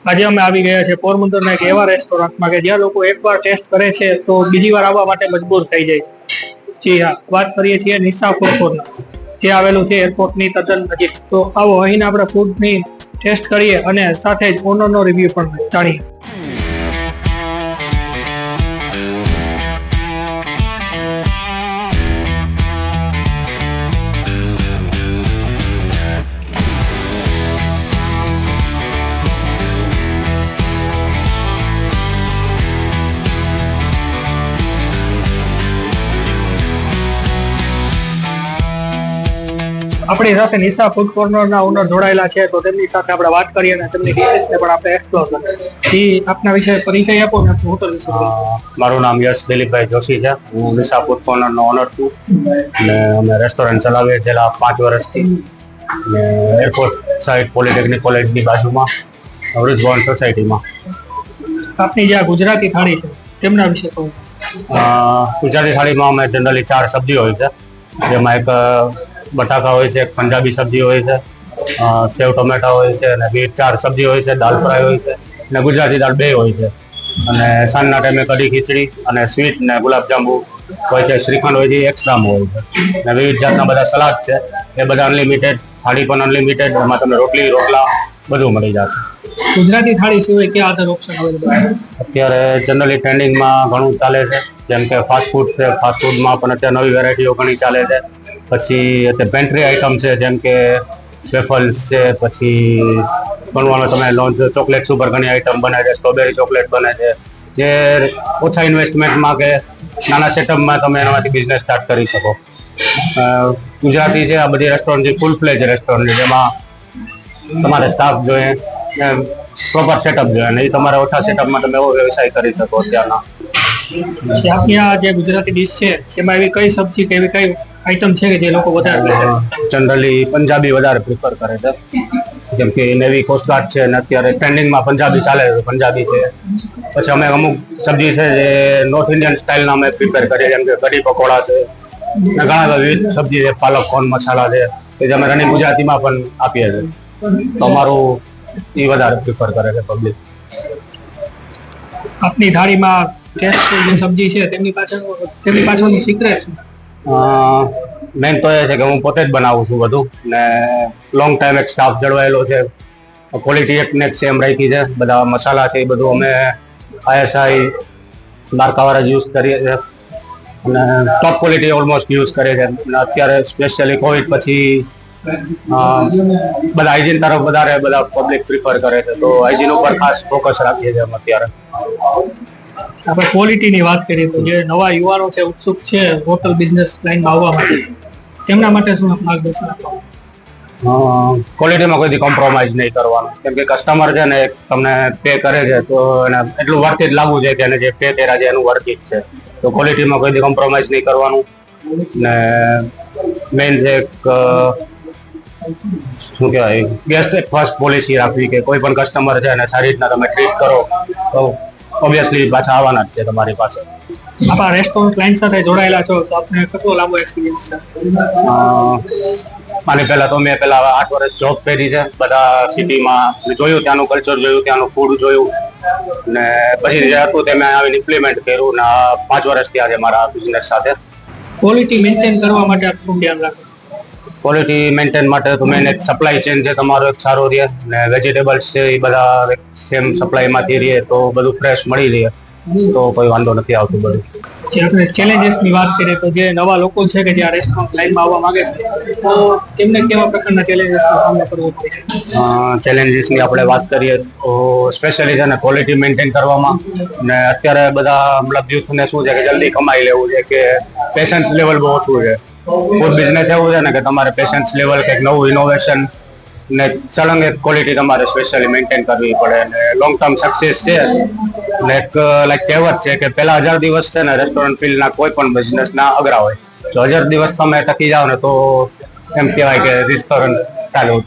આજે અમે આવી ગયા છે પોરબંદરના એક એવા રેસ્ટોરન્ટમાં કે જ્યાં લોકો એકવાર ટેસ્ટ કરે છે તો બીજી વાર આવવા માટે મજબૂર થઈ જાય છે। જી હા, વાત કરીએ છીએ નિશા ફૂડ કોર્નર, જે આવેલું છે એરપોર્ટની તદ્દન નજીક। તો આવો અહીં આપણે ફૂડની ટેસ્ટ કરીએ અને સાથે જ ઓનરનો રિવ્યુ પણ જાણીએ। આપણી સાથે નિશા ફૂડ કોર્નરના ઓનર જોડાયેલા છે, તો તેમની સાથે આપણે વાત કરીએ અને તેમની ડિશિસને પણ આપણે એક્સપ્લોર કરીએ। જી, આપના વિશે પરિચય આપો ને હોટલ વિશે। મારું નામ યશ દિલીપભાઈ જોશી છે। હું નિશા ફૂડ કોર્નરનો ઓનર છું અને અમે રેસ્ટોરન્ટ ચલાવીએ છેલ્લા 5 વર્ષથી અને એરપોર્ટ સાઇડ પોલિટેકનિક કોલેજની બાજુમાં વૃદ્ધભવન સોસાયટીમાં। આપની જે ગુજરાતી થાળી છે તેમના વિશે કહો। ગુજરાતી થાળીમાં અમે જનરલી 4 સબ્જી હોય છે, જેમાં એક બટાકા હોય છે, એક પંજાબી સબ્જી હોય છે, સેવ ટમેટા હોય છે અને 4 સબ્જી હોય છે, દાલ ફ્રાય હોય છે અને ગુજરાતી દાળ 2 હોય છે અને સાંજના ટાઈમે કઢી ખીચડી અને સ્વીટ ને ગુલાબજાંબુ હોય છે, શ્રીખંડ હોય છે, એક્સ્ટ્રામાં હોય છે અને વિવિધ જાતના બધા સલાડ છે, એ બધા અનલિમિટેડ, થાળી પણ અનલિમિટેડ, એમાં તમને રોટલી રોટલા બધું મળી જશે। ગુજરાતી થાળી સિવાય કયા અધર ઓપ્શન અવેલેબલ છે? અત્યારે જનરલી ટ્રેન્ડિંગમાં ઘણું ચાલે છે, જેમ કે ફાસ્ટ ફૂડ છે। ફાસ્ટ ફૂડમાં પણ અત્યારે નવી વેરાયટીઓ ઘણી ચાલે છે। પછી અત્યારે પેન્ટ્રી આઇટમ છે, જેમ કે વેફલ્સ છે, પછી બનવામાં તમે લોન્ચ ચોકલેટ્સ ઉપર ઘણી આઇટમ બને છે, સ્ટ્રોબેરી ચોકલેટ બને છે, જે ઓછા ઇન્વેસ્ટમેન્ટમાં કે નાના સેટઅપમાં તમે એનામાંથી બિઝનેસ સ્ટાર્ટ કરી શકો। ગુજરાતી છે આ બધી રેસ્ટોરન્ટ જે ફૂલ ફ્લેજ રેસ્ટોરન્ટ છે, જેમાં તમારે સ્ટાફ જોઈએ, પ્રોપર સેટઅપ જોઈએ અને એ તમારે ઓછા સેટઅપમાં તમે એવો વ્યવસાય કરી શકો અત્યારના। આપની આ જે ગુજરાતી ડીશ છે એમાં એવી કઈ સબ્જી કે એવી કઈ આઈટમ છે કે જે લોકો વધારે લે છે? જનરલી પંજાબી વધારે પ્રિફર કરે છે, જેમ કે નેવી કોસ્ટગાર્ડ છે અને અત્યારે ટ્રેન્ડિંગમાં પંજાબી ચાલે છે, પંજાબી છે। પછી અમે અમુક સબ્જી છે જે નોર્થ ઇન્ડિયન સ્ટાઇલના અમે પ્રિપેર કરીએ, જેમ કે કઢી પકોડા છે અને ઘણા બધા વિવિધ સબ્જી છે, પાલક કોર્ન મસાલા છે, કે જે અમે રનિંગ ગુજરાતીમાં પણ આપીએ છીએ। તો અમારું એ વધારે પ્રિફર કરે છે પબ્લિક। આપની થાળીમાં ટેસ્ટફુલ જે સબ્જી છે તેમની પાછળની સિક્રેટ છે? મેન તો એ છે કે હું પોતે જ બનાવું છું બધું ને લોંગ ટાઈમ એક સ્ટાફ જળવાયેલો છે, ક્વોલિટી એકને એક સેમ રાખી છે। બધા મસાલા છે એ બધું અમે ISI માર્કાવાળા જ યુઝ કરીએ છીએ અને ટોપ ક્વોલિટી ઓલમોસ્ટ યુઝ કરે છે। અને અત્યારે સ્પેશિયલી કોવિડ પછી બધા હાઇજીન તરફ વધારે બધા પબ્લિક પ્રિફર કરે છે, તો હાઇજીન ઉપર ખાસ ફોકસ રાખીએ છીએ અમે અત્યારે। આપણે ક્વોલિટીની વાત કરીએ તો જે નવા યુવાનો છે, ઉત્સુક છે હોટલ બિઝનેસ લાઈનમાં આવવા માટે, તેમના માટે શું માર્ગદર્શન આપો? ક્વોલિટીમાં કોઈથી કોમ્પ્રોમાઇઝ નહીં કરવાનું, કેમ કે કસ્ટમર છે ને તમને પે કરે છે તો એને એટલું વર્થ જ લાગવું છે કે એને જે પે કર્યા છે એનું વર્થ જ છે। તો ક્વોલિટીમાં કોઈથી કોમ્પ્રોમાઇઝ નહીં કરવાનું ને મેઇન છે શું કહેવાય, ગેસ્ટ ફર્સ્ટ પોલિસી રાખવી કે કોઈ પણ કસ્ટમર છે અને સારી રીતના તમે ટ્રીટ કરો તો ઓબ્વિયસલી પાછા આવવાના જ છે તમારી પાસે। આપણા રેસ્ટોરન્ટ લાઈન સાથે જોડાયેલા છો તો આપને કેટલો લાંબો એક્સપિરિયન્સ છે? આની પહેલા તો મેં 8 વર્ષ જોબ કરી છે બધા સિટીમાં, જોયું ત્યાંનું કલ્ચર, જોયું ત્યાંનું ફૂડ જોયું ને પછી જે હતું તે મેં આવીને ઇમ્પ્લિમેન્ટ કર્યું ને 5 વર્ષ થયા છે મારા બિઝનેસ સાથે। ક્વોલિટી મેન્ટેન કરવા માટે આપ શું ધ્યાન રાખો? ક્વોલિટી મેન્ટેન માટે તો મેન એક સપ્લાય ચેન છે તમારો એક સારો રહે ને વેજીટેબલ્સ છે એ બધા સેમ સપ્લાયમાંથી રહે તો બધું ફ્રેશ મળી રહે તો કોઈ વાંધો નથી આવતું બધું। જે આપણે ચેલેન્જીસની વાત કરીએ તો જે નવા લોકો છે કે જે આ રેસ્ટોરન્ટ લાઈનમાં આવવા માંગે છે તો તેમને કેવા પ્રકારના ચેલેન્જીસનો સામનો કરવો પડે છે? ચેલેન્જીસની આપણે વાત કરીએ તો સ્પેશિયલી છે ને ક્વોલિટી મેન્ટેન કરવામાં ને અત્યારે બધા મતલબ યુથને શું છે કે જલ્દી કમાઈ લેવું છે, કે પેશન્સ લેવલ બહુ ઓછું છે। ફૂડ બિઝનેસ એવું છે ને કે તમારે પેશન્સ લેવલ કંઈક નવું ઇનોવેશન ને સળંગ એક ક્વોલિટી તમારે સ્પેશિયલી મેન્ટેન કરવી પડે ને લોંગ ટર્મ સક્સેસ છે ને એક લાઈક કહેવત છે કે પહેલા 1000 દિવસ છે ને રેસ્ટોરન્ટ ફિલ્ડના કોઈ પણ બિઝનેસના અઘરા હોય, તો 1000 દિવસ તમે ટકી જાઓ ને તો એમ કહેવાય કે રેસ્ટોરન્ટ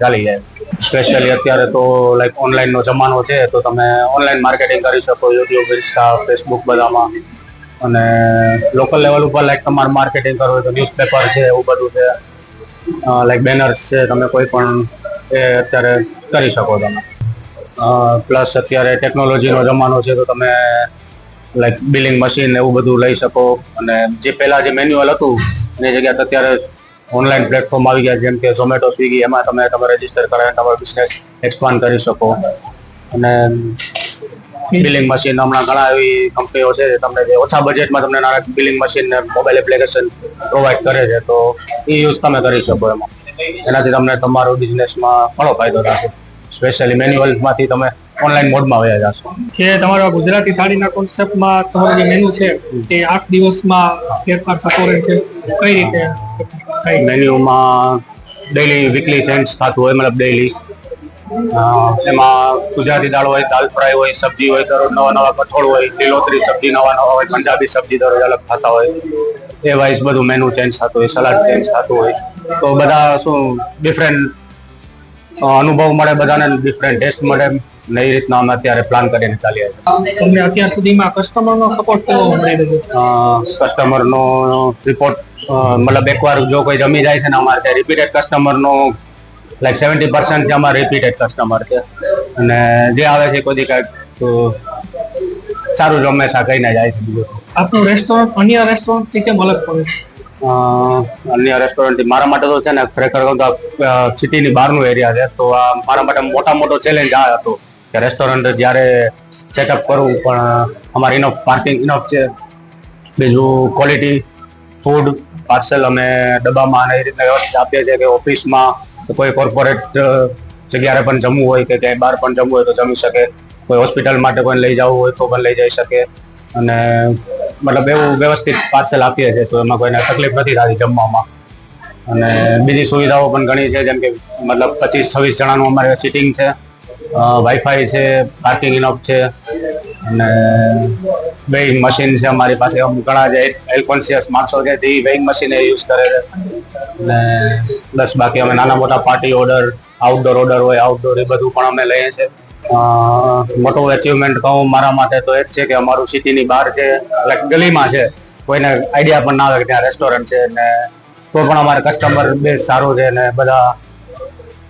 ચાલી જાય। સ્પેશિયલી અત્યારે તો લાઈક ઓનલાઈનનો જમાનો છે તો તમે ઓનલાઈન માર્કેટિંગ કરી શકો, યુટ્યુબ, ઇન્સ્ટા, ફેસબુક બધામાં। અને લોકલ લેવલ ઉપર લાઈક તમારે માર્કેટિંગ કરવું હોય તો ન્યૂઝપેપર છે, એવું બધું છે, લાઈક બેનર્સ છે, તમે કોઈ પણ એ અત્યારે કરી શકો તમે। પ્લસ અત્યારે ટેકનોલોજીનો જમાનો છે તો તમે લાઈક બિલિંગ મશીન એવું બધું લઈ શકો, અને જે પહેલા જે મેન્યુઅલ હતું એની જગ્યાએ અત્યારે ઓનલાઈન પ્લેટફોર્મ આવી ગયા જેમ કે ઝોમેટો, સ્વિગી, એમાં તમે રજીસ્ટર કરાવીને તમારો બિઝનેસ એક્સપાન્ડ કરી શકો. અને બિલિંગ મશીન હમણાં ઘણા એવી કંપનીઓ છે તમને જે ઓછા બજેટમાં તમને નાના બિલિંગ મશીન ને મોબાઈલ એપ્લિકેશન પ્રોવાઈડ કરે છે, તો એ યુઝ તમે કરી શકો એમાં. એનાથી તમને તમારો બિઝનેસમાં ઘણો ફાયદો થશે. સ્પેશિયલી મેન્યુઅલમાંથી તમે ઓનલાઈન મોડમાં વયા જશો. જે તમારા ગુજરાતી થાળીના કોન્સેપ્ટમાં તમારો જે મેનુ છે તે 8 દિવસમાં ફેરફાર થતો રહે છે, કઈ રીતે થાય? મેન્યુમાં ડેઈલી વીકલી ચેન્જ થતું હોય, મતલબ ડેઈલી એમાં ગુજરાતી દાળ હોય, દાલ ફ્રાય હોય, સબ્જી હોય, દરરોજ નવા નવા કઠોળ હોય, લીલોતરી સબ્જી નવા નવા હોય, પંજાબી સબ્જી દરરોજ અલગ થતા હોય. એ વાઇઝ બધું મેનુ ચેન્જ થતું હોય, સલાડ ચેન્જ થતું હોય. તો બધા શું ડિફરન્ટ અનુભવ મળે, બધાને ડિફરન્ટ ટેસ્ટ મળે ને એ રીતના અમે અત્યારે પ્લાન કરીને ચાલીએ છીએ. તમને અત્યાર સુધીમાં કસ્ટમરનો સપોર્ટ કેવો મળી રહ્યો છે? કસ્ટમરનો રિપોર્ટ મતલબ એકવાર જો કોઈ જમી જાય છે ને અમારે ત્યાં રિપીટેડ કસ્ટમરનો લાઈક 70% જે અમારા રિપીટેડ કસ્ટમર છે, અને જે આવે છે કોઈ કાંઈક તો સારું જ હંમેશા કહીને જાય છે. બીજું આપનું રેસ્ટોરન્ટ અન્ય રેસ્ટોરન્ટથી કેમ અલગ પડે છે? અન્ય રેસ્ટોરન્ટ મારા માટે તો છે ને ખરેખર સિટીની બહારનું એરિયા છે, તો આ મારા માટે મોટો ચેલેન્જ આ હતો કે રેસ્ટોરન્ટ જ્યારે સેટઅપ કરવું, પણ અમારે ઇનફ પાર્કિંગ ઇનફ છે. બીજું ક્વોલિટી ફૂડ પાર્સલ અમે ડબ્બામાં અને એ રીતના વ્યવસ્થિત આપીએ છીએ કે ઓફિસમાં કોઈ કોર્પોરેટ જગ્યાએ પણ જમવું હોય કે ક્યાંય બહાર પણ જમવું હોય તો જમી શકે, કોઈ હોસ્પિટલ માટે કોઈ લઈ જવું હોય તો પણ લઈ જઈ શકે, અને મતલબ એવું વ્યવસ્થિત પાર્સલ આપીએ છીએ તો એમાં કોઈને તકલીફ નથી થતી જમવામાં. અને બીજી સુવિધાઓ પણ ઘણી છે, જેમ કે મતલબ 25-26 જણાનું અમારે સિટિંગ છે, વાઈફાઈ છે, પાર્કિંગ ઇનફ છે, અને વેઇંગ મશીન છે અમારી પાસે. ઘણા જે હેલ્થ કોન્શિયસ માણસો છે તે વેઇંગ મશીન યુઝ કરે છે. અને બસ બાકી અમે નાના મોટા પાર્ટી ઓર્ડર, આઉટડોર ઓર્ડર હોય આઉટડોર, એ બધું પણ અમે લઈએ છીએ. મોટું અચીવમેન્ટ કહું મારા માટે તો એ જ છે કે અમારું સિટીની બહાર છે, લાઈક ગલીમાં છે, કોઈને આઈડિયા પણ ના આવે કે ત્યાં રેસ્ટોરન્ટ છે, ને તો પણ અમારે કસ્ટમર બેઝ સારું છે ને બધા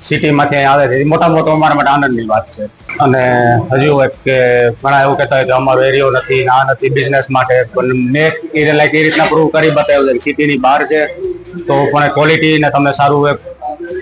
સિટીમાંથી આવે છે. એ મોટા અમારા માટે આનંદની વાત છે. અને હજુ એક કે ઘણા એવું કહેતા હોય કે અમારો એરિયો નથી, ના નથી બિઝનેસ માટે, પણ મેં લાઈક એ રીતના પ્રૂવ કરી બતાવ્યું છે સિટીની બહાર છે તો પણ ક્વોલિટી ને તમે સારું એક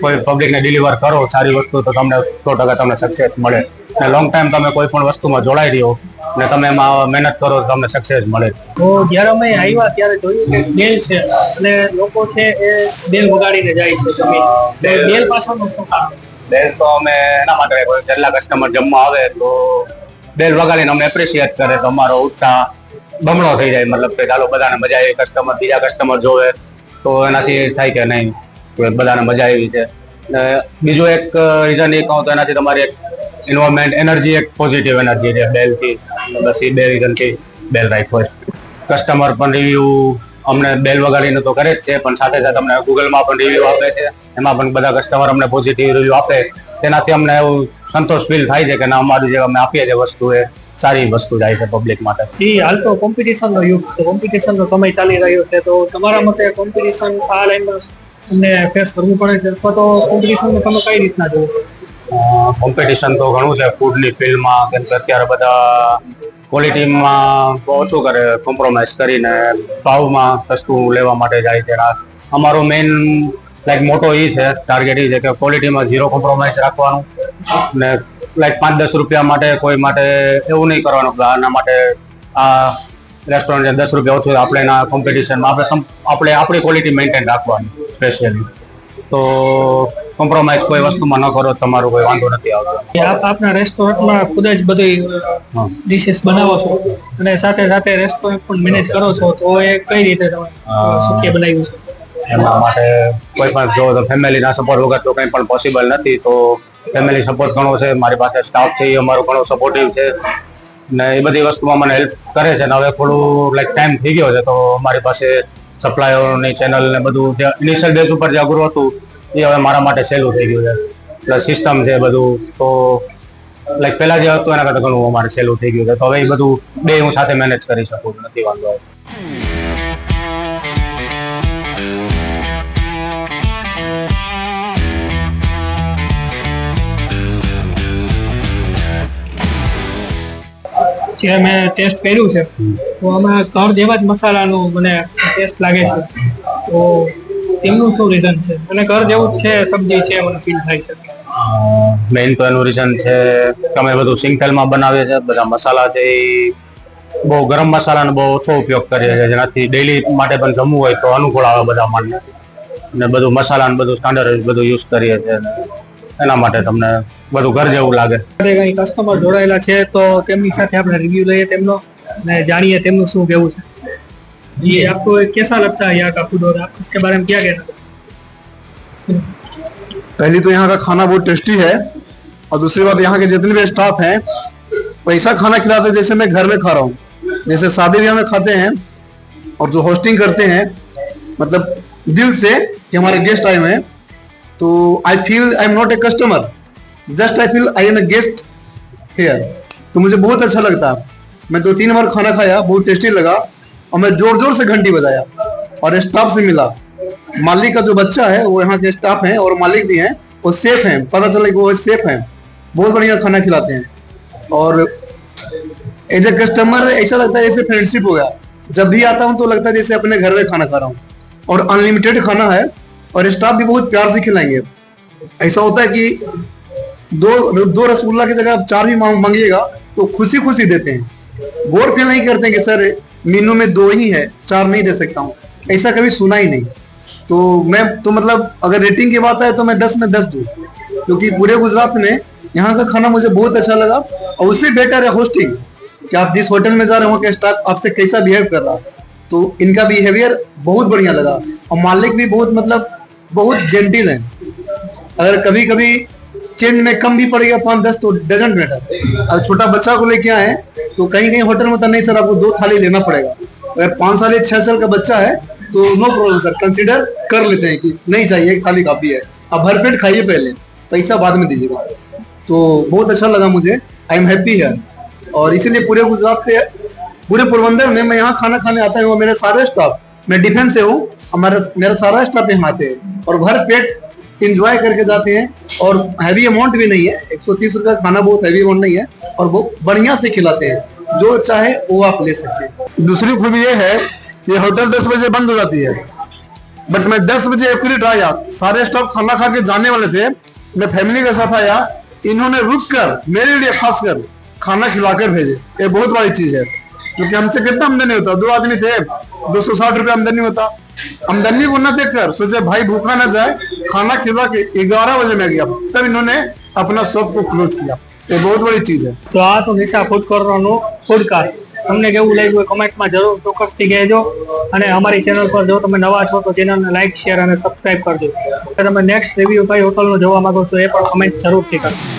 કોઈ પબ્લિકને ડિલિવર કરો સારી વસ્તુ તો તમને 100% તમને સક્સેસ મળે. અને લોંગ ટાઈમ તમે કોઈ પણ વસ્તુમાં જોડાઈ રહ્યો ને તમે એમાં મહેનત કરો તો તમને સક્સેસ મળે. તો જ્યારે અમે આવ્યા ત્યારે જોયું કે બેલ છે અને લોકો છે એ બેલ વગાડીને જાય છે જમીન, બેલ પાછળનું શું કારણ? બેલ તો અમે એના માટે જેટલા કસ્ટમર જમવા આવે તો બેલ વગાડીને અમને એપ્રિશિએટ કરે તો અમારો ઉત્સાહ બમણો થઈ જાય. મતલબ કે ચાલો બધાને મજા આવી, કસ્ટમર બીજા કસ્ટમર જોવે તો એનાથી થાય કે નહીં બધાને મજા આવી છે. બીજું એક રીઝન એ કહું તો એનાથી તમારી એક એન્વાયરમેન્ટ એનર્જી, એક પોઝિટિવ એનર્જી છે બેલથી. બસ એ બે રીઝનથી બેલ રાખ્યો હોય. કસ્ટમર પણ રિવ્યુ અમને બેલ વગાડીને તો કરે જ છે, પણ સાથે સાથે અમને ગૂગલમાં પણ રિવ્યુ આપે છે. એમાં પણ બધા કસ્ટમર અમને પોઝિટિવ રિવ્યુ આપે, તેનાથી અમને એવું સંતોષ ફીલ થાય છે કે ના અમારું જે અમે આપીએ છીએ વસ્તુ એ સારી વસ્તુ જાય છે પબ્લિક માટે. હાલ તો કોમ્પિટિશનનો યુગ છે, કોમ્પિટિશનનો સમય ચાલી રહ્યો છે, તો તમારા મતે કોમ્પિટિશન આ લાઈનમાં તમને ફેસ કરવું પડે છે અથવા તો કોમ્પિટિશનને તમે કઈ રીતના જોવો? કોમ્પિટિશન તો ઘણું છે ફૂડની ફિલ્ડમાં, કેમ કે અત્યારે બધા ક્વોલિટીમાં ઓછું કરે, કોમ્પ્રોમાઇઝ કરીને ભાવમાં સસ્તું લેવા માટે જાય છે. અમારો મેઇન લાઈક મોટો એ છે, ટાર્ગેટ એ છે કે ક્વોલિટીમાં 0 કોમ્પ્રોમાઇઝ રાખવાનું, ને લાઈક 5-10 રૂપિયા માટે કોઈ માટે એવું નહીં કરવાનું કે આના માટે આ રેસ્ટોરન્ટ 10 રૂપિયા ઓછું આપણે એના કોમ્પિટિશનમાં આપણે આપણી ક્વોલિટી મેન્ટેન રાખવાની સ્પેશિયલી. તો કોમ્પ્રોમાઇઝ કોઈ વસ્તુમાં ન કરો તમારો કોઈ વાંધો નથી આવતો. આપના રેસ્ટોરન્ટમાં ખુદ જ બધી ડિશિસ બનાવો છો અને સાથે સાથે રેસ્ટોરન્ટ પણ મેનેજ કરો છો, તો એ કઈ રીતે તમે શક્ય બનાવ્યું છે? એના માટે કોઈ પણ જો ફેમિલીના સપોર્ટ વગર તો કંઈ પણ પોસિબલ નથી. તો ફેમિલી સપોર્ટ ઘણો છે, મારી પાસે સ્ટાફ છે એ અમારો ઘણો સપોર્ટિવ છે ને એ બધી વસ્તુમાં મને હેલ્પ કરે છે. ને હવે થોડું લાઈક ટાઈમ થઈ ગયો છે તો મારી પાસે સપ્લાયરોની ચેનલ ને બધું જે ઇનિશિયલ બેઝ ઉપર જે અઘરું હતું એ હવે મારા માટે સહેલું થઈ ગયું છે. પ્લસ સિસ્ટમ છે બધું, તો લાઈક પહેલા જે હતું એના કરતાં ઘણું અમારે સહેલું થઈ ગયું છે. તો હવે એ બધું બે હું સાથે મેનેજ કરી શકું, નથી વાંધો આવે. જે મેં ટેસ્ટ કર્યું છે તો આમાં ઘર જેવા જ મસાલાનો મને ટેસ્ટ લાગે છે. તો તેમનું શું રીઝન છે? અને ઘર જેવું જ છે સબ્જી છે મને ફીલ થાય છે. મેઇન તો એનું રીઝન છે કે અમે બધું સિંગતેલમાં બનાવીએ છીએ. બધા મસાલા છે એ બહુ ગરમ મસાલાનો બહુ ઓછો ઉપયોગ કરીએ છીએ, જેનાથી ડેઈલી માટે પણ જમવું હોય તો અનુકૂળ આવે બધા માટે. અને બધું મસાલા બધું સ્ટાન્ડર્ડ બધું યુઝ કરીએ છીએ, એના માટે તમને બધું ઘર જેવું લાગે. કઈ કસ્ટમર જોડાયેલા છે તો તેમની સાથે આપણે રિવ્યુ લઈએ તેમનો અને જાણીએ તેમનું શું કહેવું છે. ये आपको कैसा लगता है यहाँ का फूड और आप इसके बारे में क्या कहना चाहते हैं? पहली तो यहाँ का खाना बहुत टेस्टी है और दूसरी बात यहाँ के जितने भी स्टाफ हैं वैसा खाना खिलाते हैं जैसे मैं घर में खा रहा हूँ. जैसे शादी ब्याह में खाते हैं और जो होस्टिंग करते हैं मतलब दिल से कि हमारे गेस्ट आए हुए हैं, तो I feel I am not a customer, just I feel I am a guest here. तो मुझे बहुत अच्छा लगता है. मैं 2-3 बार खाना खाया, बहुत टेस्टी लगा और मैं जोर जोर से घंटी बजाया और स्टाफ से मिला. मालिक का जो बच्चा है वो यहाँ के स्टाफ हैं और मालिक भी हैं, वो सेफ हैं. पता चला कि वो सेफ हैं. बहुत बढ़िया खाना खिलाते हैं और एज ए कस्टमर ऐसा लगता है जैसे फ्रेंडशिप हो गया. जब भी आता हूँ तो लगता है जैसे अपने घर में खाना खा रहा हूँ. और अनलिमिटेड खाना है और स्टाफ भी बहुत प्यार से खिलाएंगे. ऐसा होता है कि दो रसगुल्ला की जगह आप 4 भी मांगिएगा तो खुशी खुशी देते हैं. बोर फील नहीं करते कि सर मेनू में 2 ही है, 4 नहीं दे सकता हूँ. ऐसा कभी सुना ही नहीं. तो मैं तो मतलब अगर रेटिंग की बात है तो मैं 10 में 10 दूँ, क्योंकि पूरे गुजरात में यहाँ का खाना मुझे बहुत अच्छा लगा. और उससे बेटर है होस्टिंग, कि आप जिस होटल में जा रहे हो वहाँ का स्टाफ आपसे कैसा बिहेव कर रहा, तो इनका बिहेवियर बहुत बढ़िया लगा. और मालिक भी बहुत मतलब बहुत जेंटिल है. अगर कभी कभी चेंज में कम भी पड़ेगा 5-10 तो डजेंट मैटर. अगर छोटा बच्चा को लेके आए तो कहीं कहीं होटल में तो नहीं सर आपको 2 थाली लेना पड़ेगा. अगर 5 साल या 6 साल का बच्चा है तो नो प्रॉब्लम सर, कंसीडर कर लेते हैं कि नहीं चाहिए, 1 थाली काफी है, आप भरपेट खाइए पहले, पैसा बाद में दीजिएगा. तो बहुत अच्छा लगा मुझे. आई एम हैप्पी है. और इसीलिए पूरे गुजरात से पूरे पोरबंदर में मैं यहाँ खाना खाने आता हूँ. मेरे सारे स्टाफ, मैं डिफेंस से हूँ, मेरा सारा स्टाफ यहाँ आते हैं और भर पेट इंजॉय करके जाते हैं. और हैवी अमाउंट भी नहीं है, 130 रुपये खाना बहुत हैवी अमाउंट नहीं है और वो बढ़िया से खिलाते हैं. जो चाहे वो आप ले सकते हैं. दूसरी खूबी ये है कि होटल 10 बजे बंद हो जाती है, बट मैं 10 बजे एक्यूरेट आया. सारे स्टाफ खाना खा के जाने वाले थे, मैं फैमिली के साथ आया. इन्होंने रुक कर मेरे लिए खासकर खाना खिलाकर भेजे. ये बहुत बड़ी चीज है, क्योंकि हमसे कितना आमदनी होता, 2 आदमी थे, 260 रुपये आमदनी होता. आमदनी को न देखकर सोचे भाई भूखा न जाए, खाना खिला के 11 बजे में गया, तब इन्होंने अपना शॉप को क्लोज किया. ये बहुत बड़ी चीज है. તો આ તો નિશા ફૂડ કોર્નરનું પોડકાસ્ટ. તમને કેવું લાગ્યું એ કમેન્ટમાં જરૂર ચોક્કસથી કહેજો. અને અમારી ચેનલ પર જો તમે નવા છો તો ચેનલને લાઈક, શેર અને સબસ્ક્રાઇબ કરજો. તો તમે નેક્સ્ટ રિવ્યુ કઈ હોટલનો જોવા માંગો છો એ પણ કમેન્ટ જરૂરથી કરજો.